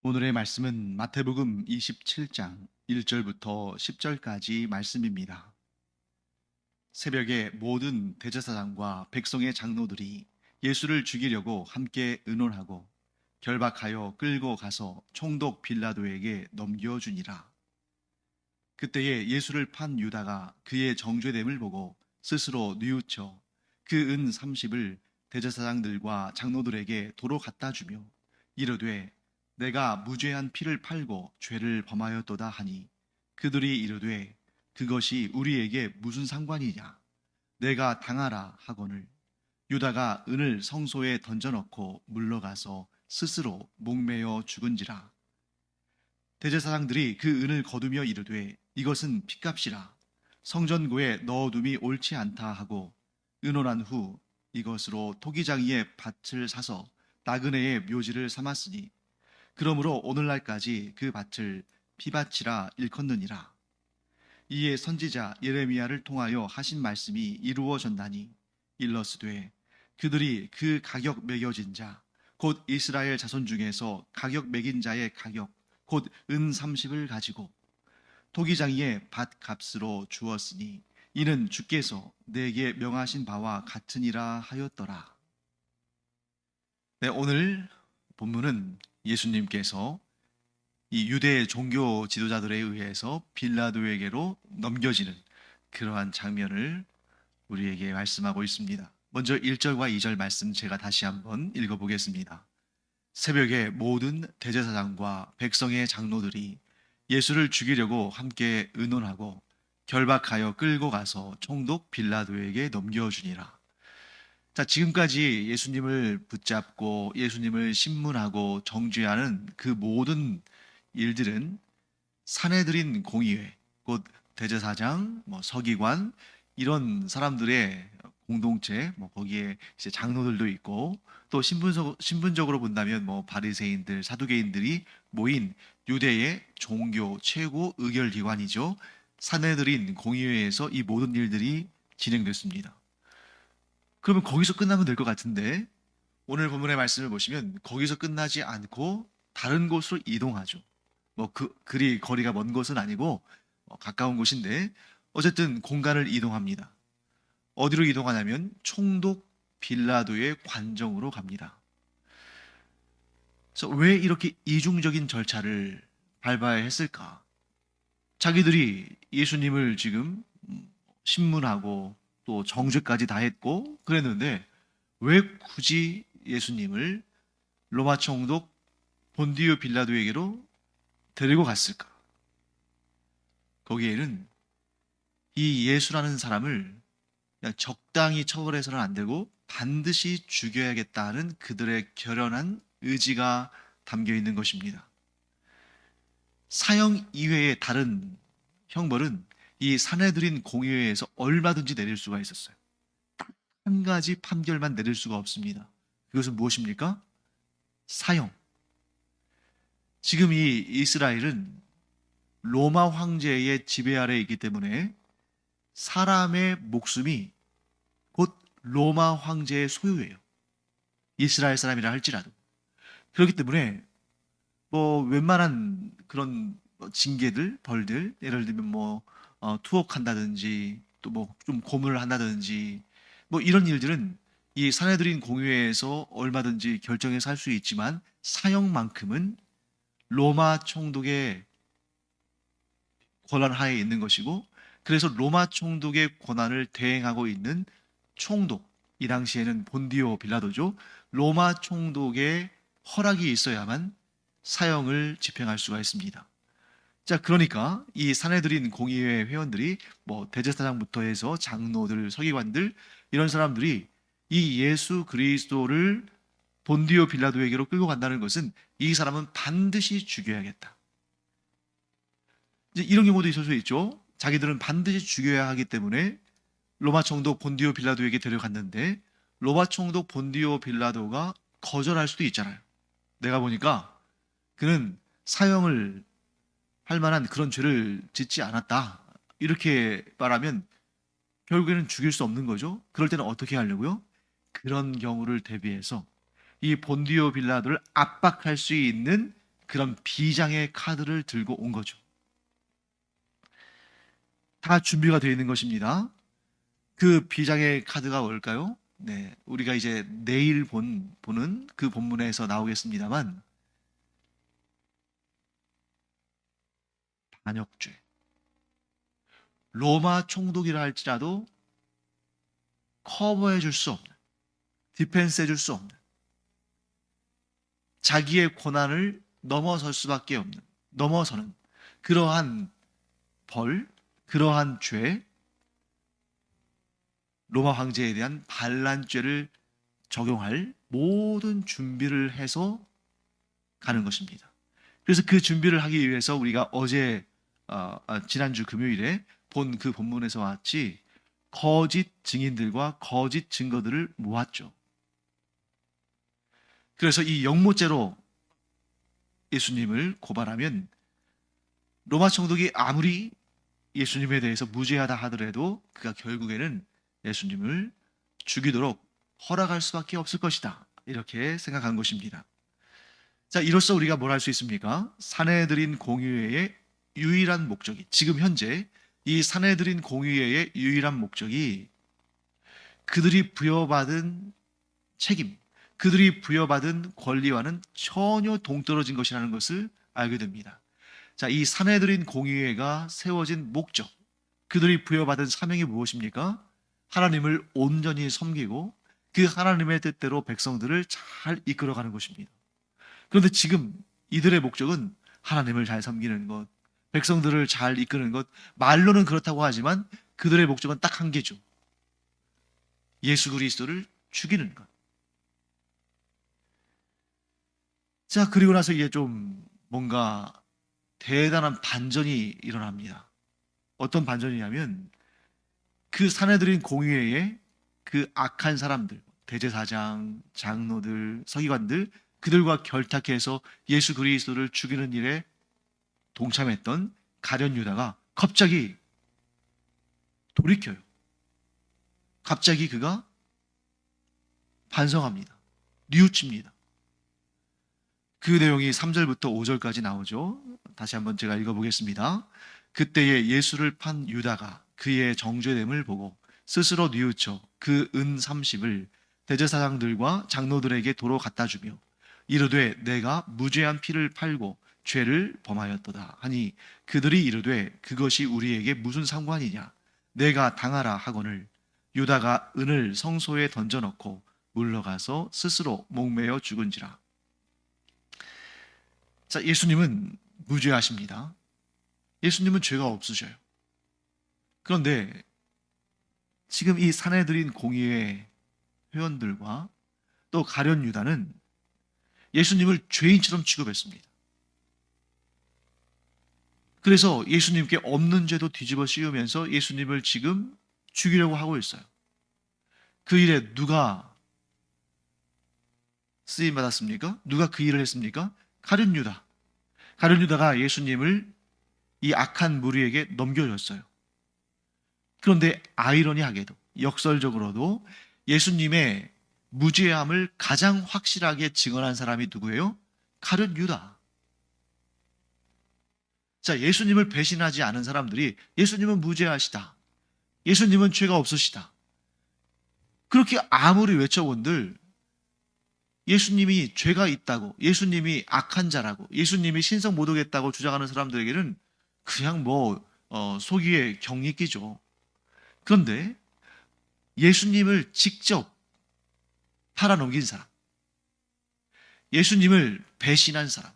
오늘의 말씀은 마태복음 27장 1절부터 10절까지 말씀입니다. 새벽에 모든 대제사장과 백성의 장로들이 예수를 죽이려고 함께 의논하고 결박하여 끌고 가서 총독 빌라도에게 넘겨주니라. 그때에 예수를 판 유다가 그의 정죄됨을 보고 스스로 뉘우쳐 그 은 30을 대제사장들과 장로들에게 도로 갖다 주며 이르되 내가 무죄한 피를 팔고 죄를 범하였도다 하니 그들이 이르되 그것이 우리에게 무슨 상관이냐 내가 당하라 하거늘 유다가 은을 성소에 던져넣고 물러가서 스스로 목매어 죽은지라. 대제사장들이 그 은을 거두며 이르되 이것은 핏값이라 성전고에 넣어둠이 옳지 않다 하고 의논한 후 이것으로 토기장이의 밭을 사서 나그네의 묘지를 삼았으니 그러므로 오늘날까지 그 밭을 피밭이라 일컫느니라. 이에 선지자 예레미야를 통하여 하신 말씀이 이루어졌나니 일러스되 그들이 그 가격 매겨진 자 곧 이스라엘 자손 중에서 가격 매긴 자의 가격 곧 은 30을 가지고 토기장이의 밭값으로 주었으니 이는 주께서 내게 명하신 바와 같으니라 하였더라. 네, 오늘 본문은 예수님께서 이 유대 종교 지도자들에 의해서 빌라도에게로 넘겨지는 그러한 장면을 우리에게 말씀하고 있습니다. 먼저 1절과 2절 말씀 제가 다시 한번 읽어보겠습니다. 새벽에 모든 대제사장과 백성의 장로들이 예수를 죽이려고 함께 의논하고 결박하여 끌고 가서 총독 빌라도에게 넘겨주니라. 자, 지금까지 예수님을 붙잡고 예수님을 신문하고 정죄하는 그 모든 일들은 사내들인 공의회, 곧 대제사장, 서기관 이런 사람들의 공동체, 거기에 이제 장로들도 있고 또 신분적으로 본다면 바리새인들, 사두개인들이 모인 유대의 종교 최고 의결 기관이죠. 사내들인 공의회에서 이 모든 일들이 진행됐습니다. 그러면 거기서 끝나면 될 것 같은데 오늘 본문의 말씀을 보시면 거기서 끝나지 않고 다른 곳으로 이동하죠. 그리 거리가 먼 곳은 아니고 가까운 곳인데 어쨌든 공간을 이동합니다. 어디로 이동하냐면 총독 빌라도의 관정으로 갑니다. 그래서 왜 이렇게 이중적인 절차를 밟아야 했을까? 자기들이 예수님을 지금 신문하고 또 정죄까지 다 했고 그랬는데 왜 굳이 예수님을 로마 총독 본디오 빌라도에게로 데리고 갔을까? 거기에는 이 예수라는 사람을 그냥 적당히 처벌해서는 안 되고 반드시 죽여야겠다는 그들의 결연한 의지가 담겨 있는 것입니다. 사형 이외의 다른 형벌은 이 사내들인 공의회에서 얼마든지 내릴 수가 있었어요. 딱 한 가지 판결만 내릴 수가 없습니다. 그것은 무엇입니까? 사형. 지금 이 이스라엘은 로마 황제의 지배 아래에 있기 때문에 사람의 목숨이 곧 로마 황제의 소유예요. 이스라엘 사람이라 할지라도. 그렇기 때문에 웬만한 그런 징계들, 벌들, 예를 들면 투옥한다든지 또 좀 고문을 한다든지 이런 일들은 이 사내들인 공의회에서 얼마든지 결정해서 할 수 있지만 사형만큼은 로마 총독의 권한 하에 있는 것이고 그래서 로마 총독의 권한을 대행하고 있는 총독, 이 당시에는 본디오 빌라도죠. 로마 총독의 허락이 있어야만 사형을 집행할 수가 있습니다. 자, 그러니까 이 사내들인 공의회 회원들이 대제사장부터 해서 장로들, 서기관들 이런 사람들이 이 예수 그리스도를 본디오 빌라도에게로 끌고 간다는 것은 이 사람은 반드시 죽여야겠다. 이제 이런 경우도 있을 수 있죠. 자기들은 반드시 죽여야 하기 때문에 로마 총독 본디오 빌라도에게 데려갔는데 로마 총독 본디오 빌라도가 거절할 수도 있잖아요. 내가 보니까 그는 사형을 할 만한 그런 죄를 짓지 않았다. 이렇게 말하면 결국에는 죽일 수 없는 거죠. 그럴 때는 어떻게 하려고요? 그런 경우를 대비해서 이 본디오 빌라도를 압박할 수 있는 그런 비장의 카드를 들고 온 거죠. 다 준비가 되어 있는 것입니다. 그 비장의 카드가 뭘까요? 네, 우리가 이제 내일 보는 그 본문에서 나오겠습니다만, 반역죄. 로마 총독이라 할지라도 커버해 줄 수 없는, 디펜스 해줄 수 없는, 자기의 권한을 넘어설 수밖에 없는, 넘어서는 그러한 벌, 그러한 죄, 로마 황제에 대한 반란죄를 적용할 모든 준비를 해서 가는 것입니다. 그래서 그 준비를 하기 위해서 우리가 어제 지난주 금요일에 본 그 본문에서 왔지 거짓 증인들과 거짓 증거들을 모았죠. 그래서 이 영모죄로 예수님을 고발하면 로마 총독이 아무리 예수님에 대해서 무죄하다 하더라도 그가 결국에는 예수님을 죽이도록 허락할 수밖에 없을 것이다. 이렇게 생각한 것입니다. 자, 이로써 우리가 뭘 할 수 있습니까? 사내들인 공의회의 유일한 목적이, 지금 현재 이 사내들인 공의회의 유일한 목적이 그들이 부여받은 책임, 그들이 부여받은 권리와는 전혀 동떨어진 것이라는 것을 알게 됩니다. 자, 이 사내들인 공의회가 세워진 목적, 그들이 부여받은 사명이 무엇입니까? 하나님을 온전히 섬기고 그 하나님의 뜻대로 백성들을 잘 이끌어가는 것입니다. 그런데 지금 이들의 목적은 하나님을 잘 섬기는 것, 백성들을 잘 이끄는 것, 말로는 그렇다고 하지만 그들의 목적은 딱 한 개죠. 예수 그리스도를 죽이는 것. 자, 그리고 나서 이제 좀 뭔가 대단한 반전이 일어납니다. 어떤 반전이냐면 그 사내들인 공의회에 그 악한 사람들, 대제사장, 장로들, 서기관들, 그들과 결탁해서 예수 그리스도를 죽이는 일에 동참했던 가룟 유다가 갑자기 돌이켜요. 갑자기 그가 반성합니다. 뉘우칩니다. 그 내용이 3절부터 5절까지 나오죠. 다시 한번 제가 읽어보겠습니다. 그때에 예수를 판 유다가 그의 정죄됨을 보고 스스로 뉘우쳐 그 은 30을 대제사장들과 장로들에게 도로 갖다 주며 이르되 내가 무죄한 피를 팔고 죄를 범하였도다 하니 그들이 이르되 그것이 우리에게 무슨 상관이냐 내가 당하라 하거늘 유다가 은을 성소에 던져넣고 물러가서 스스로 목매어 죽은지라. 자, 예수님은 무죄하십니다. 예수님은 죄가 없으셔요. 그런데 지금 이 사내들인 공의회 회원들과 또 가룟 유다는 예수님을 죄인처럼 취급했습니다. 그래서 예수님께 없는 죄도 뒤집어 씌우면서 예수님을 지금 죽이려고 하고 있어요. 그 일에 누가 쓰임 받았습니까? 누가 그 일을 했습니까? 가룟 유다. 가룟 유다가 예수님을 이 악한 무리에게 넘겨줬어요. 그런데 아이러니하게도 역설적으로도 예수님의 무죄함을 가장 확실하게 증언한 사람이 누구예요? 가룟 유다. 자, 예수님을 배신하지 않은 사람들이 예수님은 무죄하시다. 예수님은 죄가 없으시다. 그렇게 아무리 외쳐본들 예수님이 죄가 있다고, 예수님이 악한 자라고, 예수님이 신성 모독했다고 주장하는 사람들에게는 그냥 속이에 격리 끼죠. 그런데 예수님을 직접 팔아넘긴 사람, 예수님을 배신한 사람,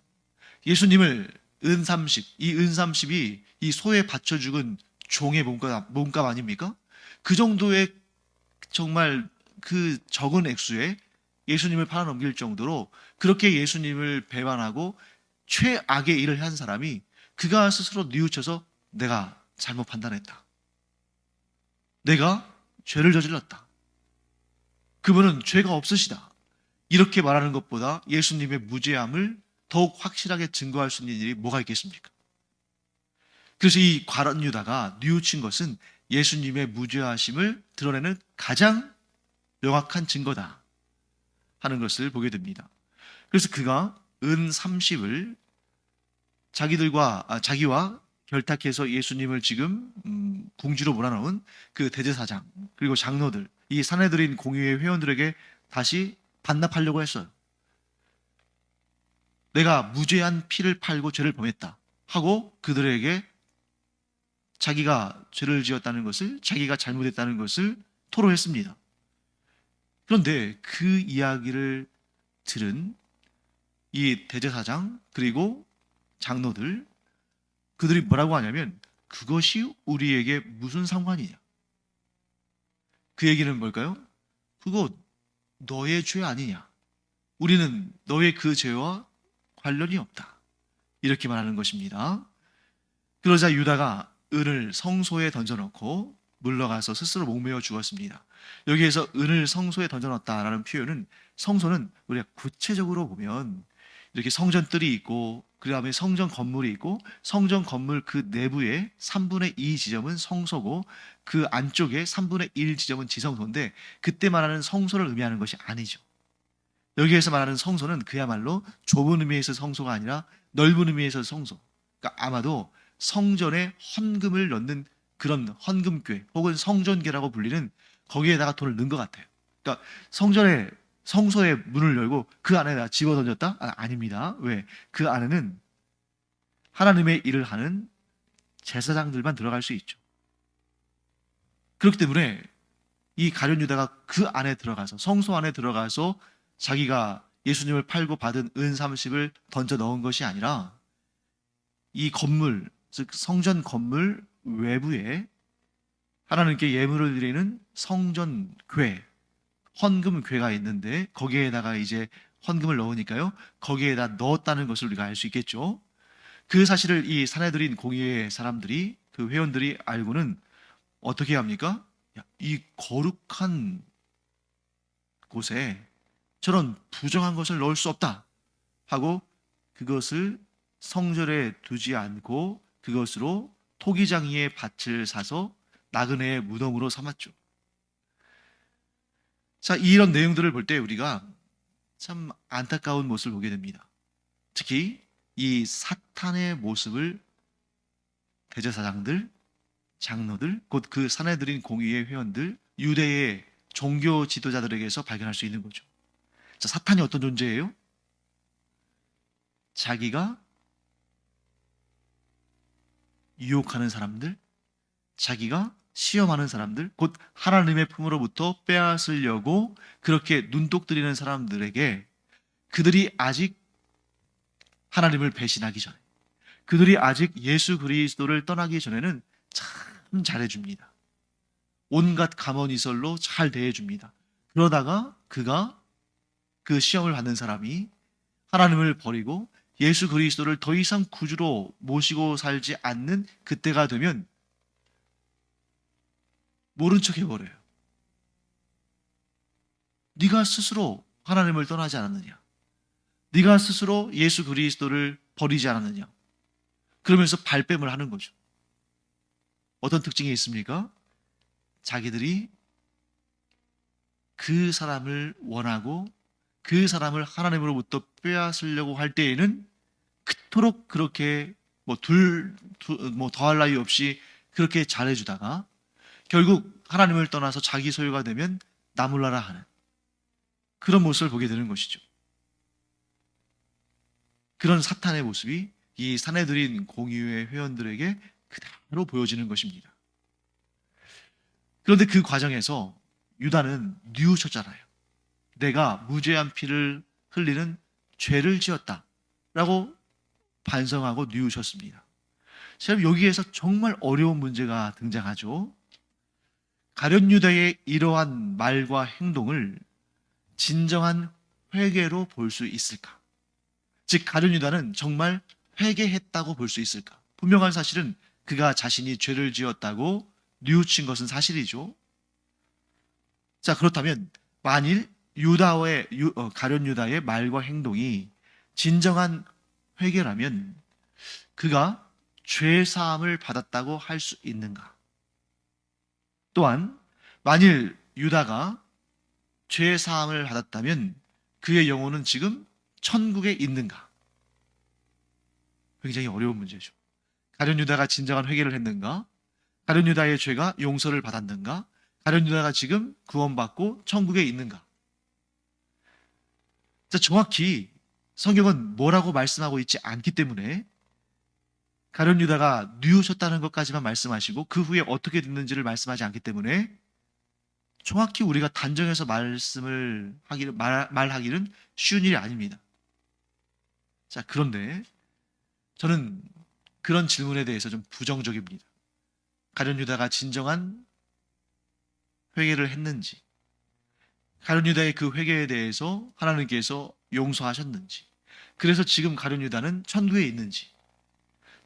예수님을 은 30, 이 은 30이 이 소에 받쳐 죽은 종의 몸값 아닙니까? 그 정도의 정말 그 적은 액수에 예수님을 팔아넘길 정도로 그렇게 예수님을 배반하고 최악의 일을 한 사람이 그가 스스로 뉘우쳐서 내가 잘못 판단했다. 내가 죄를 저질렀다. 그분은 죄가 없으시다. 이렇게 말하는 것보다 예수님의 무죄함을 더욱 확실하게 증거할 수 있는 일이 뭐가 있겠습니까? 그래서 이 가룟 유다가 뉘우친 것은 예수님의 무죄하심을 드러내는 가장 명확한 증거다 하는 것을 보게 됩니다. 그래서 그가 은 30을 자기와 결탁해서 예수님을 지금 궁지로 몰아넣은 그 대제사장 그리고 장로들, 이 산헤드린 공의회 회원들에게 다시 반납하려고 했어요. 내가 무죄한 피를 팔고 죄를 범했다 하고 그들에게 자기가 죄를 지었다는 것을, 자기가 잘못했다는 것을 토로했습니다. 그런데 그 이야기를 들은 이 대제사장 그리고 장로들, 그들이 뭐라고 하냐면 그것이 우리에게 무슨 상관이냐. 그 얘기는 뭘까요? 그거 너의 죄 아니냐. 우리는 너의 그 죄와 관련이 없다. 이렇게 말하는 것입니다. 그러자 유다가 은을 성소에 던져놓고 물러가서 스스로 목매어 죽었습니다. 여기에서 은을 성소에 던져놓았다라는 표현은, 성소는 우리가 구체적으로 보면 이렇게 성전뜰이 있고 그 다음에 성전 건물이 있고 성전 건물 그 내부에 3분의 2 지점은 성소고 그 안쪽에 3분의 1 지점은 지성소인데, 그때 말하는 성소를 의미하는 것이 아니죠. 여기에서 말하는 성소는 그야말로 좁은 의미에서 성소가 아니라 넓은 의미에서 성소. 그러니까 아마도 성전에 헌금을 넣는 그런 헌금궤 혹은 성전궤라고 불리는 거기에다가 돈을 넣은 것 같아요. 그러니까 성소의 문을 열고 그 안에다 집어 던졌다? 아닙니다. 왜? 그 안에는 하나님의 일을 하는 제사장들만 들어갈 수 있죠. 그렇기 때문에 이 가룟 유다가 그 안에 들어가서, 성소 안에 들어가서 자기가 예수님을 팔고 받은 은 30을 던져 넣은 것이 아니라 이 건물, 즉 성전 건물 외부에 하나님께 예물을 드리는 성전궤, 헌금궤가 있는데 거기에다가 이제 헌금을 넣으니까요, 거기에다 넣었다는 것을 우리가 알 수 있겠죠. 그 사실을 이 산헤드린 공의회 사람들이, 그 회원들이 알고는 어떻게 합니까? 이 거룩한 곳에 저런 부정한 것을 넣을 수 없다 하고 그것을 성전에 두지 않고 그것으로 토기장이의 밭을 사서 나그네의 무덤으로 삼았죠. 자, 이런 내용들을 볼 때 우리가 참 안타까운 모습을 보게 됩니다. 특히 이 사탄의 모습을 대제사장들, 장로들, 곧 그 산헤드린 공의회 회원들, 유대의 종교 지도자들에게서 발견할 수 있는 거죠. 자, 사탄이 어떤 존재예요? 자기가 유혹하는 사람들, 자기가 시험하는 사람들, 곧 하나님의 품으로부터 빼앗으려고 그렇게 눈독 들이는 사람들에게, 그들이 아직 하나님을 배신하기 전에, 그들이 아직 예수 그리스도를 떠나기 전에는 참 잘해줍니다. 온갖 감언이설로 잘 대해줍니다. 그러다가 그가, 그 시험을 받는 사람이 하나님을 버리고 예수 그리스도를 더 이상 구주로 모시고 살지 않는 그때가 되면 모른 척 해버려요. 네가 스스로 하나님을 떠나지 않았느냐? 네가 스스로 예수 그리스도를 버리지 않았느냐? 그러면서 발뺌을 하는 거죠. 어떤 특징이 있습니까? 자기들이 그 사람을 원하고 그 사람을 하나님으로부터 빼앗으려고 할 때에는 그토록 그렇게 더할 나위 없이 그렇게 잘해주다가 결국 하나님을 떠나서 자기 소유가 되면 나몰라라 하는 그런 모습을 보게 되는 것이죠. 그런 사탄의 모습이 이 산헤드린 공의회 회원들에게 그대로 보여지는 것입니다. 그런데 그 과정에서 유다는 뉘우쳤잖아요. 내가 무죄한 피를 흘리는 죄를 지었다 라고 반성하고 뉘우쳤습니다. 자, 여기에서 정말 어려운 문제가 등장하죠. 가룟 유다의 이러한 말과 행동을 진정한 회개로 볼 수 있을까? 즉 가룟 유다는 정말 회개했다고 볼 수 있을까? 분명한 사실은 그가 자신이 죄를 지었다고 뉘우친 것은 사실이죠. 자, 그렇다면 만일 가룟 유다의 말과 행동이 진정한 회개라면 그가 죄 사함을 받았다고 할 수 있는가? 또한 만일 유다가 죄 사함을 받았다면 그의 영혼은 지금 천국에 있는가? 굉장히 어려운 문제죠. 가룟 유다가 진정한 회개를 했는가? 가룟 유다의 죄가 용서를 받았는가? 가룟 유다가 지금 구원받고 천국에 있는가? 자, 정확히 성경은 뭐라고 말씀하고 있지 않기 때문에 가룟 유다가 뉘우쳤다는 것까지만 말씀하시고 그 후에 어떻게 됐는지를 말씀하지 않기 때문에 정확히 우리가 단정해서 말하기는 쉬운 일이 아닙니다. 자, 그런데 저는 그런 질문에 대해서 좀 부정적입니다. 가룟 유다가 진정한 회개를 했는지, 가룟 유다의 그 회개에 대해서 하나님께서 용서하셨는지, 그래서 지금 가룟 유다는 천국에 있는지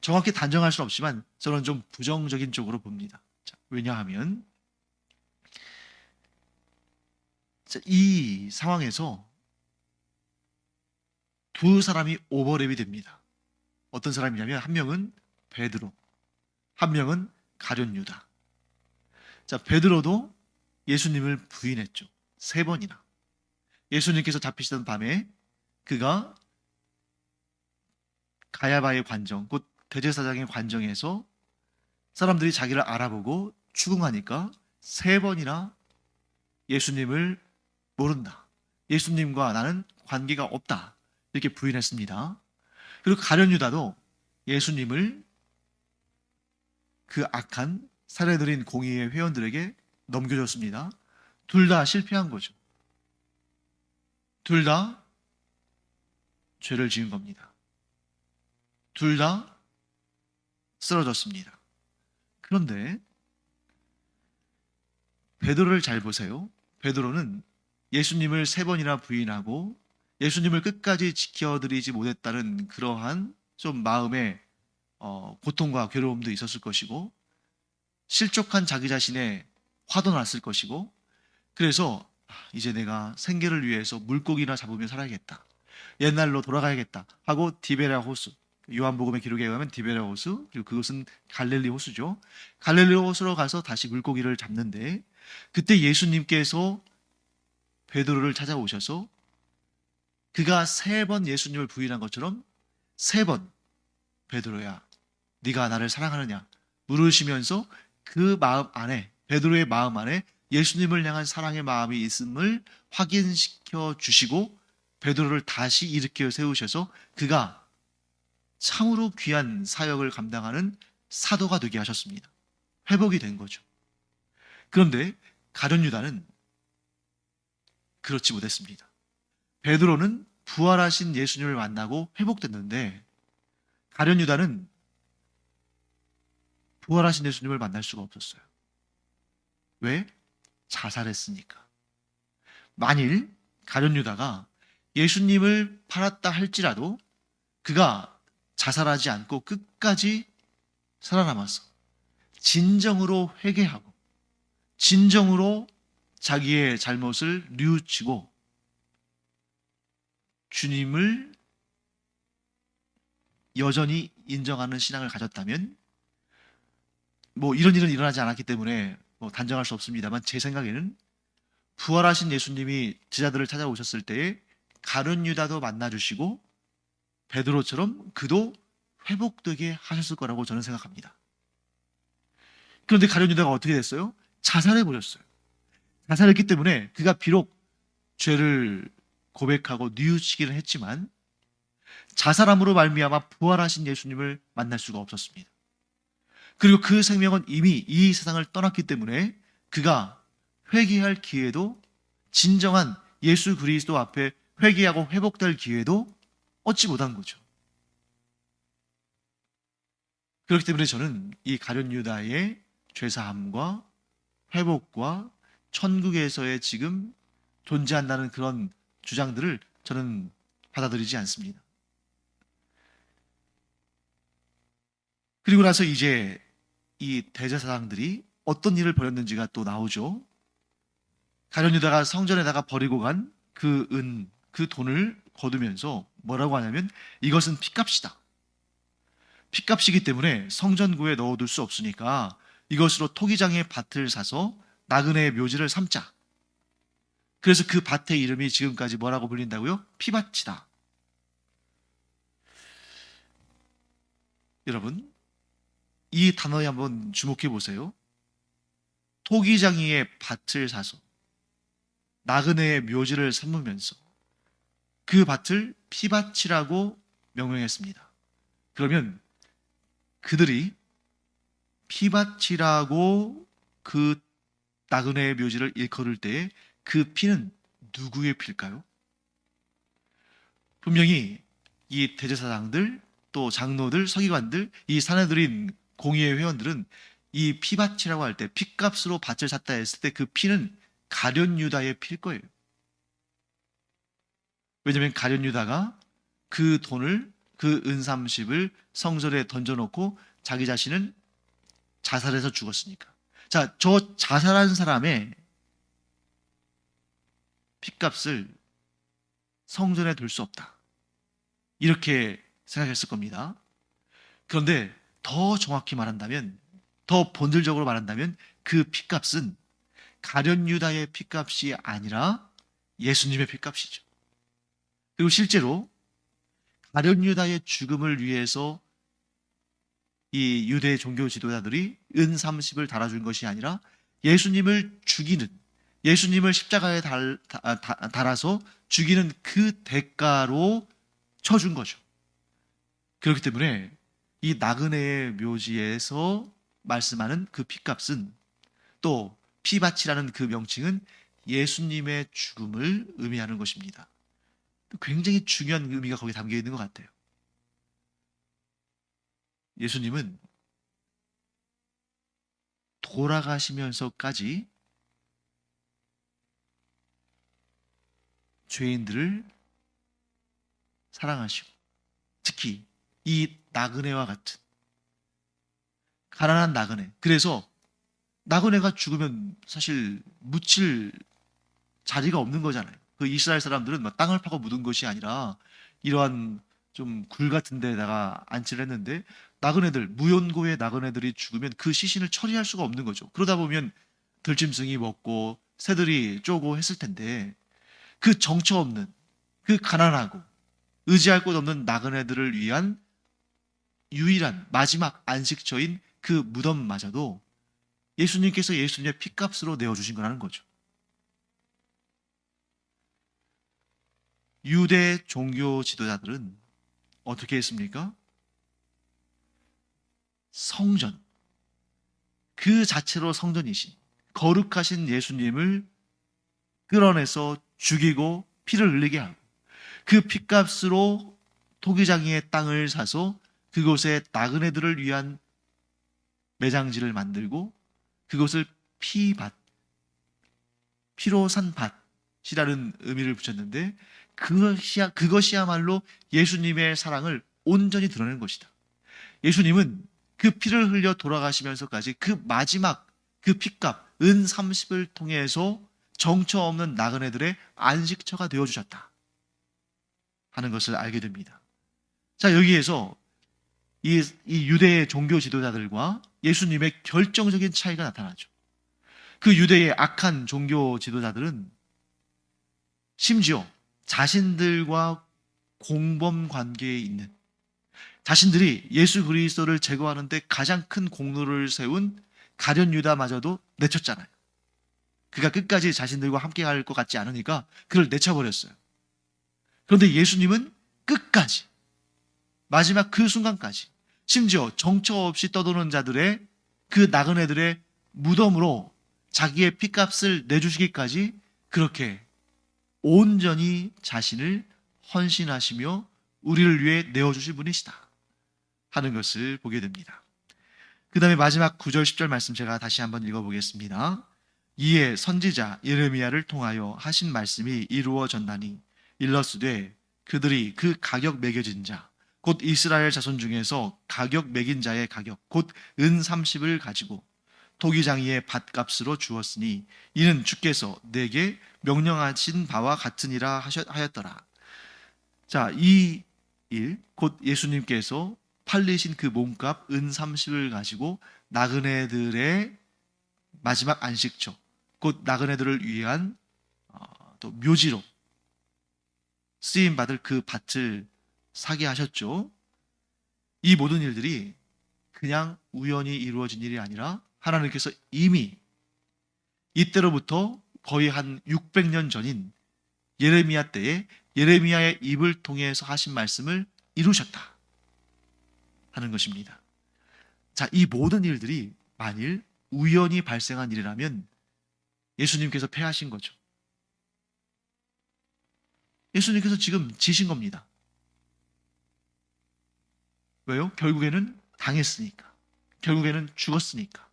정확히 단정할 수는 없지만 저는 좀 부정적인 쪽으로 봅니다. 자, 왜냐하면 이 상황에서 두 사람이 오버랩이 됩니다. 어떤 사람이냐면 한 명은 베드로, 한 명은 가룟 유다. 자, 베드로도 예수님을 부인했죠. 3번이나. 예수님께서 잡히시던 밤에 그가 가야바의 관정, 곧 대제사장의 관정에서 사람들이 자기를 알아보고 추궁하니까 3번이나 예수님을 모른다. 예수님과 나는 관계가 없다. 이렇게 부인했습니다. 그리고 가룟 유다도 예수님을 그 악한 살해들인 공의회 회원들에게 넘겨줬습니다. 둘 다 실패한 거죠. 둘 다 죄를 지은 겁니다. 둘 다 쓰러졌습니다. 그런데 베드로를 잘 보세요. 베드로는 예수님을 3번이나 부인하고 예수님을 끝까지 지켜드리지 못했다는 그러한 좀 마음의 고통과 괴로움도 있었을 것이고 실족한 자기 자신의 화도 났을 것이고 그래서 이제 내가 생계를 위해서 물고기나 잡으며 살아야겠다. 옛날로 돌아가야겠다 하고 디베랴 호수, 요한복음의 기록에 의하면 디베랴 호수, 그리고 그것은 갈릴리 호수죠. 갈릴리 호수로 가서 다시 물고기를 잡는데 그때 예수님께서 베드로를 찾아오셔서 그가 3번 예수님을 부인한 것처럼 3번 베드로야 네가 나를 사랑하느냐 물으시면서 그 마음 안에 베드로의 마음 안에 예수님을 향한 사랑의 마음이 있음을 확인시켜 주시고 베드로를 다시 일으켜 세우셔서 그가 참으로 귀한 사역을 감당하는 사도가 되게 하셨습니다. 회복이 된 거죠. 그런데 가룟 유다는 그렇지 못했습니다. 베드로는 부활하신 예수님을 만나고 회복됐는데 가룟 유다는 부활하신 예수님을 만날 수가 없었어요. 왜? 자살했으니까. 만일 가룟 유다가 예수님을 팔았다 할지라도 그가 자살하지 않고 끝까지 살아남아서 진정으로 회개하고 진정으로 자기의 잘못을 뉘우치고 주님을 여전히 인정하는 신앙을 가졌다면 뭐 이런 일은 일어나지 않았기 때문에 단정할 수 없습니다만 제 생각에는 부활하신 예수님이 제자들을 찾아오셨을 때에 가룟 유다도 만나주시고 베드로처럼 그도 회복되게 하셨을 거라고 저는 생각합니다. 그런데 가룟 유다가 어떻게 됐어요? 자살해버렸어요. 자살했기 때문에 그가 비록 죄를 고백하고 뉘우치기는 했지만 자살함으로 말미암아 부활하신 예수님을 만날 수가 없었습니다. 그리고 그 생명은 이미 이 세상을 떠났기 때문에 그가 회개할 기회도 진정한 예수 그리스도 앞에 회개하고 회복될 기회도 얻지 못한 거죠. 그렇기 때문에 저는 이 가룟 유다의 죄사함과 회복과 천국에서의 지금 존재한다는 그런 주장들을 저는 받아들이지 않습니다. 그리고 나서 이제 이 대제사장들이 어떤 일을 벌였는지가 또 나오죠. 가룟 유다가 성전에다가 버리고 간 그 돈을 거두면서 뭐라고 하냐면 이것은 핏값이다. 핏값이기 때문에 성전구에 넣어둘 수 없으니까 이것으로 토기장의 밭을 사서 나그네의 묘지를 삼자. 그래서 그 밭의 이름이 지금까지 뭐라고 불린다고요? 피밭이다. 여러분, 이 단어에 한번 주목해 보세요. 토기장이의 밭을 사서 나그네의 묘지를 삼으면서 그 밭을 피밭이라고 명명했습니다. 그러면 그들이 피밭이라고 그 나그네의 묘지를 일컬을 때에 그 피는 누구의 피일까요? 분명히 이 대제사장들, 또 장로들, 서기관들, 이 사내들인 공의회 회원들은 이 피밭이라고 할 때, 핏값으로 밭을 샀다 했을 때 그 피는 가룟 유다의 피일 거예요. 왜냐하면 가룟 유다가 그 돈을, 그 은30을 성전에 던져놓고 자기 자신은 자살해서 죽었으니까. 자, 저 자살한 사람의 핏값을 성전에 둘 수 없다, 이렇게 생각했을 겁니다. 그런데 더 정확히 말한다면, 더 본질적으로 말한다면 그 핏값은 가룟 유다의 핏값이 아니라 예수님의 핏값이죠. 그리고 실제로 가룟 유다의 죽음을 위해서 이 유대 종교 지도자들이 은30을 달아준 것이 아니라 예수님을 죽이는, 예수님을 십자가에 달아서 죽이는 그 대가로 쳐준 거죠. 그렇기 때문에 이 나그네의 묘지에서 말씀하는 그 핏값은, 또 피밭이라는 그 명칭은 예수님의 죽음을 의미하는 것입니다. 굉장히 중요한 의미가 거기 담겨 있는 것 같아요. 예수님은 돌아가시면서까지 죄인들을 사랑하시고, 특히 이 나그네와 같은 가난한 나그네, 그래서 나그네가 죽으면 사실 묻힐 자리가 없는 거잖아요. 그 이스라엘 사람들은 막 땅을 파고 묻은 것이 아니라 이러한 좀 굴 같은 데다가 안치를 했는데, 나그네들, 무연고의 나그네들이 죽으면 그 시신을 처리할 수가 없는 거죠. 그러다 보면 들짐승이 먹고 새들이 쪼고 했을 텐데, 그 정처 없는, 그 가난하고 의지할 곳 없는 나그네들을 위한 유일한 마지막 안식처인 그 무덤마저도 예수님께서 예수님의 핏값으로 내어주신 거라는 거죠. 유대 종교 지도자들은 어떻게 했습니까? 성전, 그 자체로 성전이신 거룩하신 예수님을 끌어내서 죽이고 피를 흘리게 하고, 그 핏값으로 토기장이의 땅을 사서 그곳에 나그네들을 위한 매장지를 만들고 그것을 피밭, 피로 산 밭이라는 의미를 붙였는데, 그것이야말로 예수님의 사랑을 온전히 드러낸 것이다. 예수님은 그 피를 흘려 돌아가시면서까지 그 마지막 그 핏값 은30을 통해서 정처 없는 나그네들의 안식처가 되어주셨다 하는 것을 알게 됩니다. 자, 여기에서 이 유대의 종교 지도자들과 예수님의 결정적인 차이가 나타나죠. 그 유대의 악한 종교 지도자들은 심지어 자신들과 공범 관계에 있는, 자신들이 예수 그리스도를 제거하는데 가장 큰 공로를 세운 가룟 유다마저도 내쳤잖아요. 그가 끝까지 자신들과 함께 갈 것 같지 않으니까 그를 내쳐버렸어요. 그런데 예수님은 끝까지, 마지막 그 순간까지, 심지어 정처 없이 떠도는 자들의, 그 나그네들의 무덤으로 자기의 핏값을 내주시기까지 그렇게 온전히 자신을 헌신하시며 우리를 위해 내어주실 분이시다 하는 것을 보게 됩니다. 그 다음에 마지막 9절 10절 말씀 제가 다시 한번 읽어보겠습니다. 이에 선지자 예레미야를 통하여 하신 말씀이 이루어졌나니 일러스되 그들이 그 가격 매겨진 자 곧 이스라엘 자손 중에서 가격 매긴 자의 가격 곧 은30을 가지고 토기장이의 밭값으로 주었으니 이는 주께서 내게 명령하신 바와 같으니라 하였더라. 자, 이 일, 곧 예수님께서 팔리신 그 몸값 은30을 가지고 나그네들의 마지막 안식처, 곧 나그네들을 위한 또 묘지로 쓰임받을 그 밭을 사게 하셨죠. 이 모든 일들이 그냥 우연히 이루어진 일이 아니라 하나님께서 이미 이때로부터 거의 한 600년 전인 예레미야 때에 예레미야의 입을 통해서 하신 말씀을 이루셨다 하는 것입니다. 자, 이 모든 일들이 만일 우연히 발생한 일이라면 예수님께서 패하신 거죠. 예수님께서 지금 지신 겁니다. 왜요? 결국에는 당했으니까. 결국에는 죽었으니까.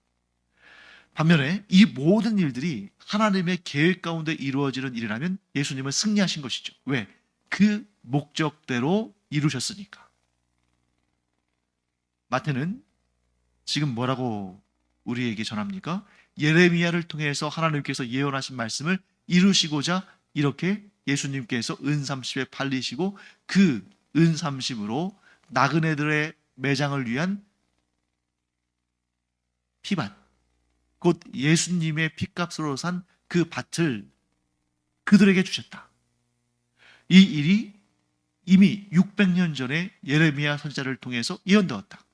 반면에 이 모든 일들이 하나님의 계획 가운데 이루어지는 일이라면 예수님은 승리하신 것이죠. 왜? 그 목적대로 이루셨으니까. 마태는 지금 뭐라고 우리에게 전합니까? 예레미야를 통해서 하나님께서 예언하신 말씀을 이루시고자 이렇게 예수님께서 은30에 팔리시고 그 은30으로 나그네들의 매장을 위한 피밭, 곧 예수님의 피값으로 산 그 밭을 그들에게 주셨다. 이 일이 이미 600년 전에 예레미야 선지자를 통해서 예언되었다.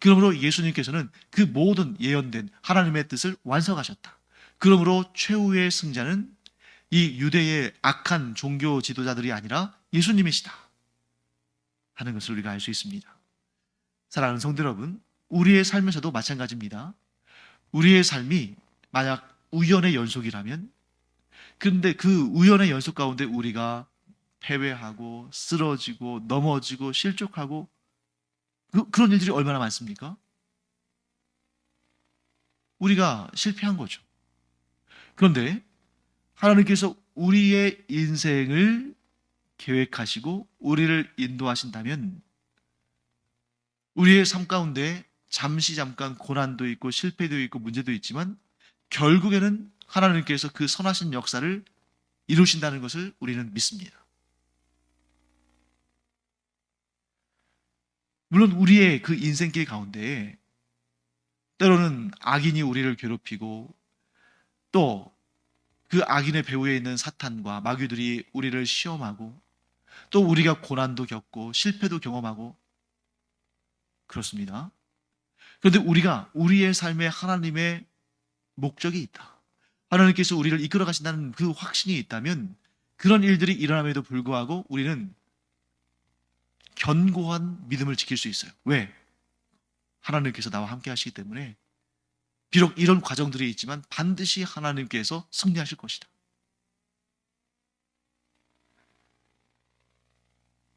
그러므로 예수님께서는 그 모든 예언된 하나님의 뜻을 완성하셨다. 그러므로 최후의 승자는 이 유대의 악한 종교 지도자들이 아니라 예수님이시다 하는 것을 우리가 알 수 있습니다. 사랑하는 성도 여러분, 우리의 삶에서도 마찬가지입니다. 우리의 삶이 만약 우연의 연속이라면, 그런데 그 우연의 연속 가운데 우리가 패배하고 쓰러지고 넘어지고 실족하고 그런 일들이 얼마나 많습니까? 우리가 실패한 거죠. 그런데 하나님께서 우리의 인생을 계획하시고 우리를 인도하신다면 우리의 삶 가운데 잠깐 고난도 있고 실패도 있고 문제도 있지만 결국에는 하나님께서 그 선하신 역사를 이루신다는 것을 우리는 믿습니다. 물론 우리의 그 인생길 가운데 때로는 악인이 우리를 괴롭히고 또 그 악인의 배후에 있는 사탄과 마귀들이 우리를 시험하고 또 우리가 고난도 겪고 실패도 경험하고 그렇습니다. 그런데 우리가 우리의 삶에 하나님의 목적이 있다. 하나님께서 우리를 이끌어 가신다는 그 확신이 있다면 그런 일들이 일어남에도 불구하고 우리는 견고한 믿음을 지킬 수 있어요. 왜? 하나님께서 나와 함께 하시기 때문에 비록 이런 과정들이 있지만 반드시 하나님께서 승리하실 것이다.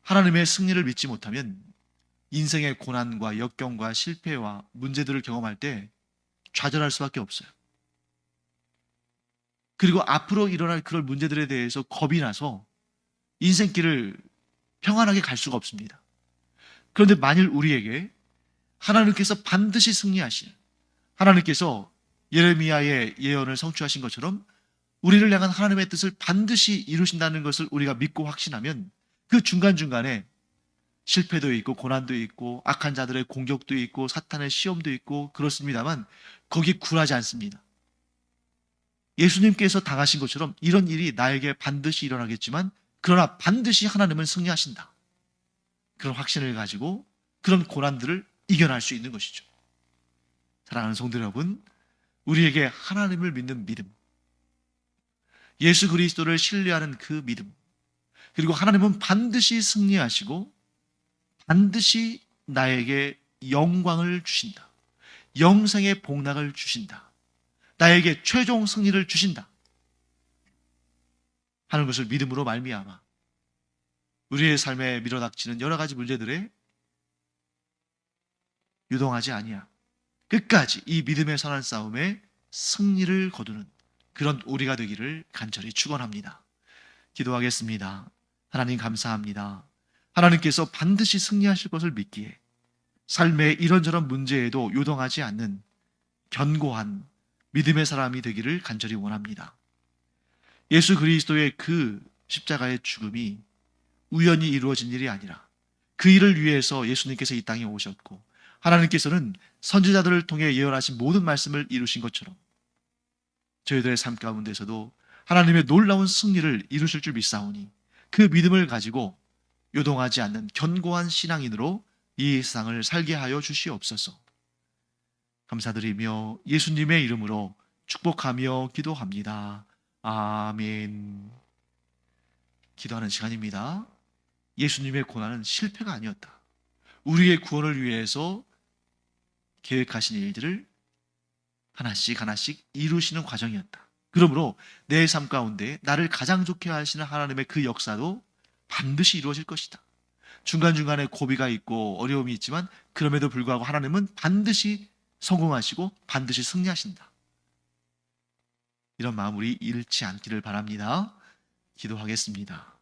하나님의 승리를 믿지 못하면 인생의 고난과 역경과 실패와 문제들을 경험할 때 좌절할 수밖에 없어요. 그리고 앞으로 일어날 그런 문제들에 대해서 겁이 나서 인생길을 평안하게 갈 수가 없습니다. 그런데 만일 우리에게 하나님께서 반드시 승리하실, 하나님께서 예레미야의 예언을 성취하신 것처럼 우리를 향한 하나님의 뜻을 반드시 이루신다는 것을 우리가 믿고 확신하면 그 중간중간에 실패도 있고 고난도 있고 악한 자들의 공격도 있고 사탄의 시험도 있고 그렇습니다만 거기 굴하지 않습니다. 예수님께서 당하신 것처럼 이런 일이 나에게 반드시 일어나겠지만 그러나 반드시 하나님은 승리하신다. 그런 확신을 가지고 그런 고난들을 이겨낼 수 있는 것이죠. 사랑하는 성도 여러분, 우리에게 하나님을 믿는 믿음, 예수 그리스도를 신뢰하는 그 믿음, 그리고 하나님은 반드시 승리하시고 반드시 나에게 영광을 주신다. 영생의 복락을 주신다. 나에게 최종 승리를 주신다 하는 것을 믿음으로 말미암아 우리의 삶에 밀어닥치는 여러 가지 문제들에 유동하지 아니하 끝까지 이 믿음의 선한 싸움에 승리를 거두는 그런 우리가 되기를 간절히 축원합니다. 기도하겠습니다. 하나님 감사합니다. 하나님께서 반드시 승리하실 것을 믿기에 삶의 이런저런 문제에도 요동하지 않는 견고한 믿음의 사람이 되기를 간절히 원합니다. 예수 그리스도의 그 십자가의 죽음이 우연히 이루어진 일이 아니라 그 일을 위해서 예수님께서 이 땅에 오셨고 하나님께서는 선지자들을 통해 예언하신 모든 말씀을 이루신 것처럼 저희들의 삶 가운데서도 하나님의 놀라운 승리를 이루실 줄 믿사오니 그 믿음을 가지고 요동하지 않는 견고한 신앙인으로 이 세상을 살게 하여 주시옵소서. 감사드리며 예수님의 이름으로 축복하며 기도합니다. 아멘. 기도하는 시간입니다. 예수님의 고난은 실패가 아니었다. 우리의 구원을 위해서 계획하신 일들을 하나씩 하나씩 이루시는 과정이었다. 그러므로 내 삶 가운데 나를 가장 좋게 하시는 하나님의 그 역사도 반드시 이루어질 것이다. 중간중간에 고비가 있고 어려움이 있지만 그럼에도 불구하고 하나님은 반드시 성공하시고 반드시 승리하신다. 이런 마음 우리 잃지 않기를 바랍니다. 기도하겠습니다.